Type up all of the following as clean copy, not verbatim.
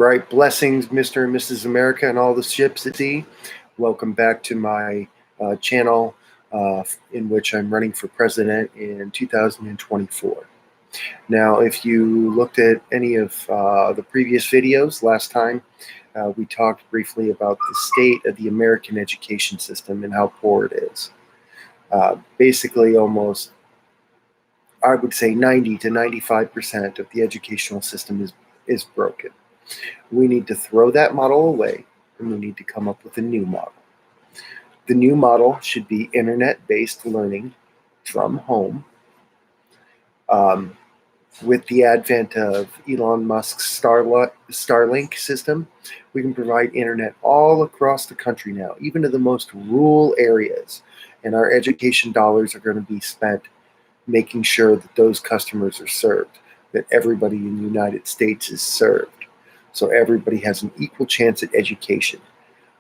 Right, blessings, Mr. and Mrs. America, and all the ships at sea. Welcome back to my channel in which I'm running for president in 2024. Now, if you looked at any of the previous videos last time, we talked briefly about the state of the American education system and how poor it is. Basically, almost, I would say 90 to 95% of the educational system is broken. We need to throw that model away, and we need to come up with a new model. The new model should be internet-based learning from home. With the advent of Elon Musk's Starlink system, we can provide internet all across the country now, even to the most rural areas. And our education dollars are going to be spent making sure that those customers are served, that everybody in the United States is served. So everybody has an equal chance at education,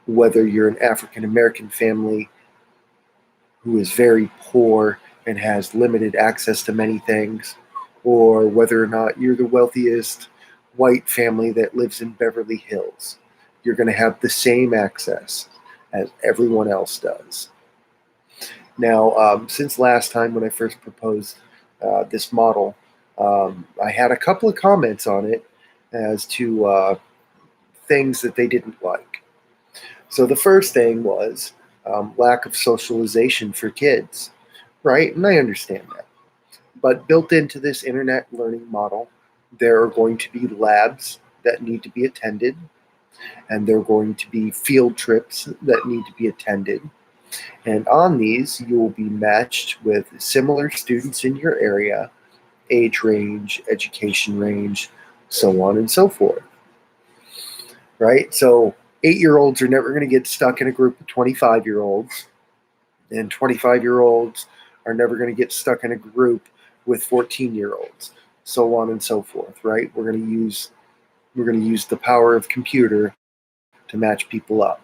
whether you're an African American family who is very poor and has limited access to many things, or whether or not you're the wealthiest white family that lives in Beverly Hills. You're going to have the same access as everyone else does. Now, since last time when I first proposed this model, I had a couple of comments on it as to things that they didn't like. So the first thing was lack of socialization for kids, right? And I understand that. But built into this internet learning model, there are going to be labs that need to be attended, and there are going to be field trips that need to be attended. And on these, you will be matched with similar students in your area, age range, education range, so on and so forth. Right? So 8-year-olds are never going to get stuck in a group of 25-year-olds, and 25-year-olds are never going to get stuck in a group with 14-year-olds, so on and so forth. Right? We're going to use the power of computer to match people up.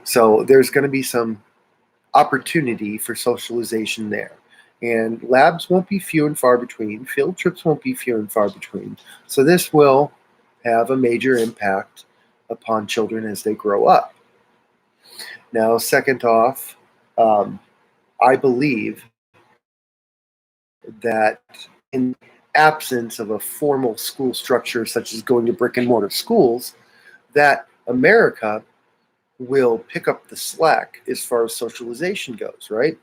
So there's going to be some opportunity for socialization there. And labs won't be few and far between. Field trips won't be few and far between. So this will have a major impact upon children as they grow up. Now, second off, I believe that in absence of a formal school structure, such as going to brick and mortar schools, that America will pick up the slack as far as socialization goes, right?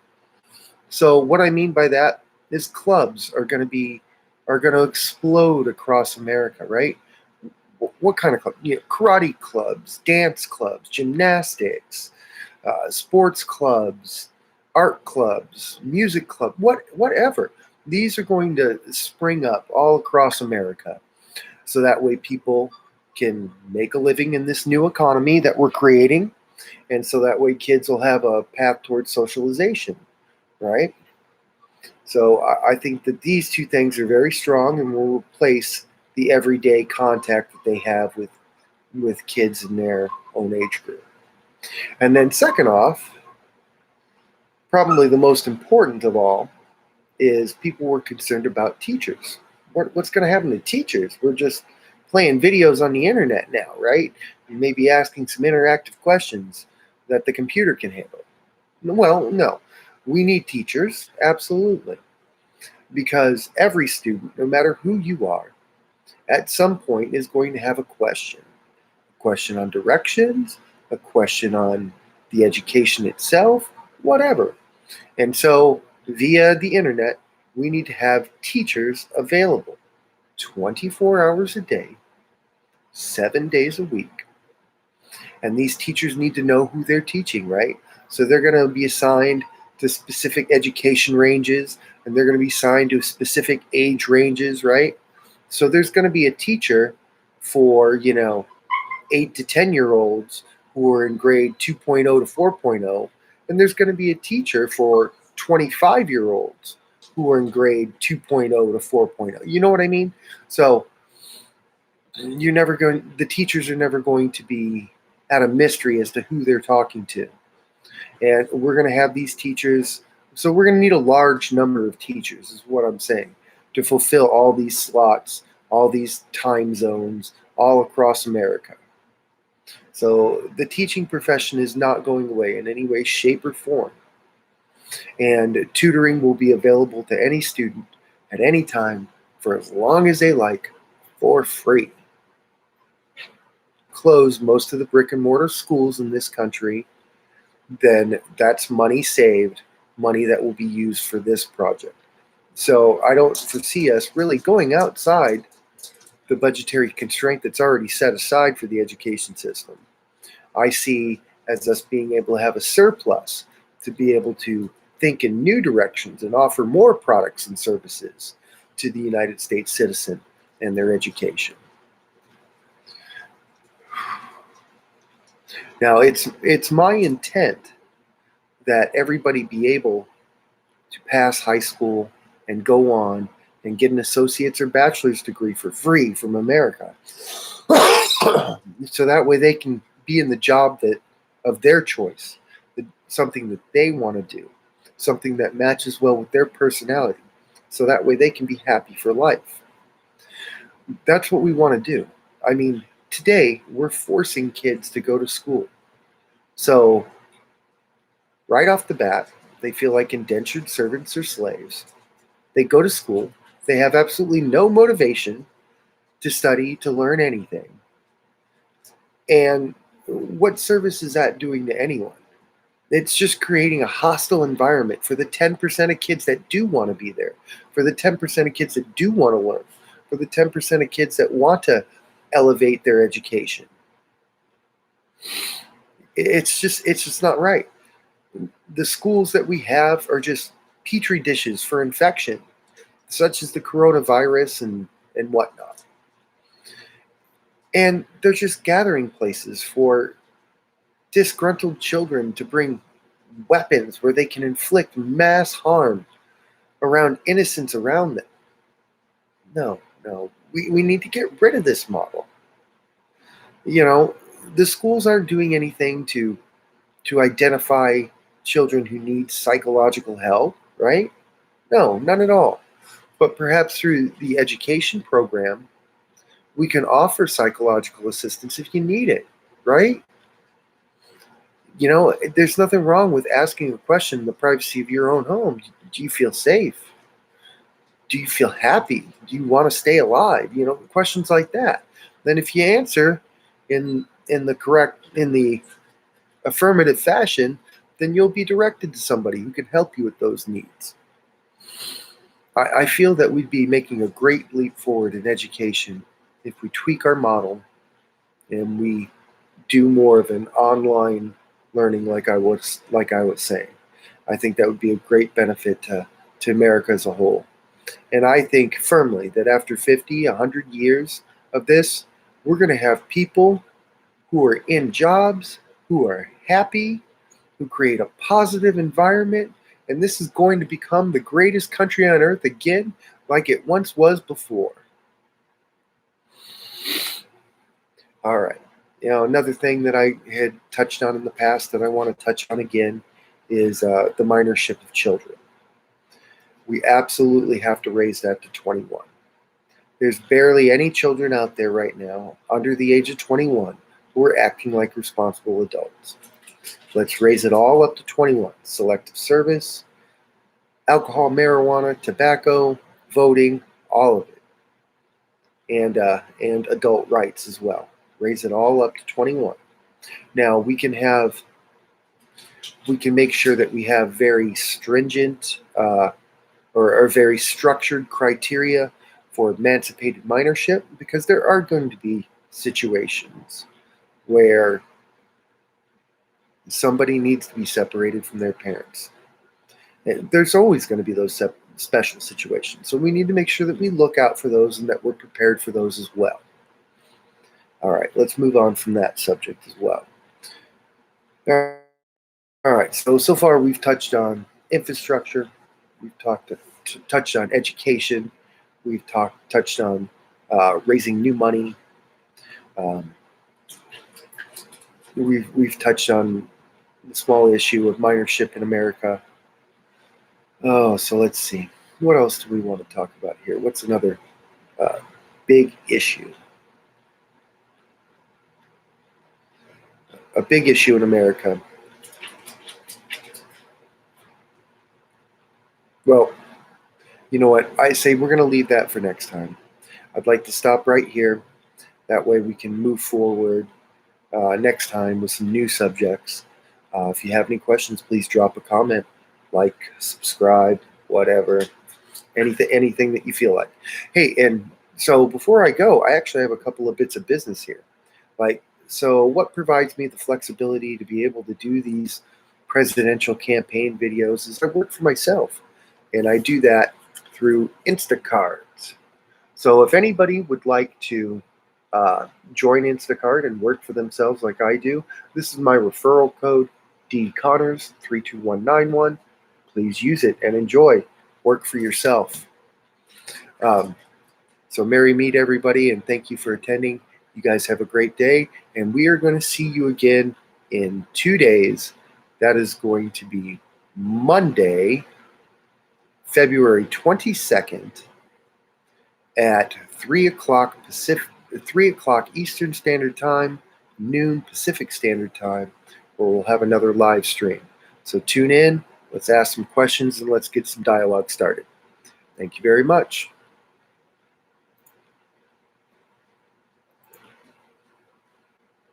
So what I mean by that is clubs are going to explode across America, right? What kind of club? Karate clubs, dance clubs, gymnastics, sports clubs, art clubs, music clubs, whatever. These are going to spring up all across America, so that way people can make a living in this new economy that we're creating, and so that way kids will have a path towards socialization, right? So I think that these two things are very strong and will replace the everyday contact that they have with kids in their own age group. And then second off, probably the most important of all, is people were concerned about teachers. What's going to happen to teachers? We're just playing videos on the internet now, right? You may be asking some interactive questions that the computer can handle. Well, no. We need teachers, absolutely. Because every student, no matter who you are, at some point is going to have a question. A question on directions, a question on the education itself, whatever. And so via the internet, we need to have teachers available 24 hours a day, 7 days a week. And these teachers need to know who they're teaching, right? So they're going to be assigned to specific education ranges, and they're going to be assigned to specific age ranges, right? So there's going to be a teacher for, 8 to 10-year-olds who are in grade 2.0 to 4.0, and there's going to be a teacher for 25-year-olds who are in grade 2.0 to 4.0. You know what I mean? So the teachers are never going to be at a mystery as to who they're talking to. And we're going to have these teachers. So we're going to need a large number of teachers, is what I'm saying, to fulfill all these slots all these time zones all across America. So the teaching profession is not going away in any way, shape, or form. And tutoring will be available to any student at any time for as long as they like for free. Close most of the brick and mortar schools in this country, then that's money saved, money that will be used for this project. So I don't foresee us really going outside the budgetary constraint that's already set aside for the education system. I see as us being able to have a surplus to be able to think in new directions and offer more products and services to the United States citizen and their education. Now, it's my intent that everybody be able to pass high school and go on and get an associate's or bachelor's degree for free from America. So that way they can be in the job that of their choice, something that they want to do, something that matches well with their personality. So that way they can be happy for life. That's what we want to do. I mean, today we're forcing kids to go to school. So right off the bat, they feel like indentured servants or slaves. They go to school. They have absolutely no motivation to study, to learn anything. And what service is that doing to anyone? It's just creating a hostile environment for the 10% of kids that do want to be there, for the 10% of kids that do want to learn, for the 10% of kids that want to elevate their education. It's just not right. The schools that we have are just petri dishes for infection, such as the coronavirus and whatnot. And they're just gathering places for disgruntled children to bring weapons where they can inflict mass harm around innocents around them. No. We need to get rid of this model. You know, the schools aren't doing anything to identify children who need psychological help, right? No, none at all. But perhaps through the education program, we can offer psychological assistance if you need it, right? You know, there's nothing wrong with asking a question in the privacy of your own home. Do you feel safe? Do you feel happy? Do you want to stay alive? You know, questions like that. Then if you answer in the affirmative fashion, then you'll be directed to somebody who can help you with those needs. I feel that we'd be making a great leap forward in education if we tweak our model and we do more of an online learning like I was saying. I think that would be a great benefit to America as a whole. And I think firmly that after 50, 100 years of this, we're going to have people who are in jobs, who are happy, who create a positive environment, and this is going to become the greatest country on earth again, like it once was before. All right. You know, another thing that I had touched on in the past that I want to touch on again is the minorship of children. We absolutely have to raise that to 21. There's barely any children out there right now under the age of 21 who are acting like responsible adults. Let's raise it all up to 21. Selective service, alcohol, marijuana, tobacco, voting, all of it. And adult rights as well. Raise it all up to 21. Now we can make sure that we have very stringent or very structured criteria for emancipated minorship, because there are going to be situations where somebody needs to be separated from their parents. And there's always going to be those special situations. So we need to make sure that we look out for those and that we're prepared for those as well. All right, let's move on from that subject as well. All right, so far we've touched on infrastructure, we've touched on education, we've touched on raising new money, we've touched on the small issue of minorship in America. Oh, so let's see. What else do we want to talk about here? What's another big issue. A big issue in America. Well, you know what? I say we're going to leave that for next time. I'd like to stop right here. That way we can move forward next time with some new subjects. If you have any questions, please drop a comment, like, subscribe, whatever, anything that you feel like. Hey, and so before I go, I actually have a couple of bits of business here. So what provides me the flexibility to be able to do these presidential campaign videos is I work for myself, and I do that through Instacart. So if anybody would like to join Instacart and work for themselves like I do, this is my referral code, DConnors32191. Please use it and enjoy. Work for yourself. So merry meet, everybody, and thank you for attending. You guys have a great day, and we are going to see you again in 2 days. That is going to be Monday, February 22nd at 3 o'clock Eastern Standard Time, noon Pacific Standard Time, where we'll have another live stream. So tune in, let's ask some questions, and let's get some dialogue started. Thank you very much.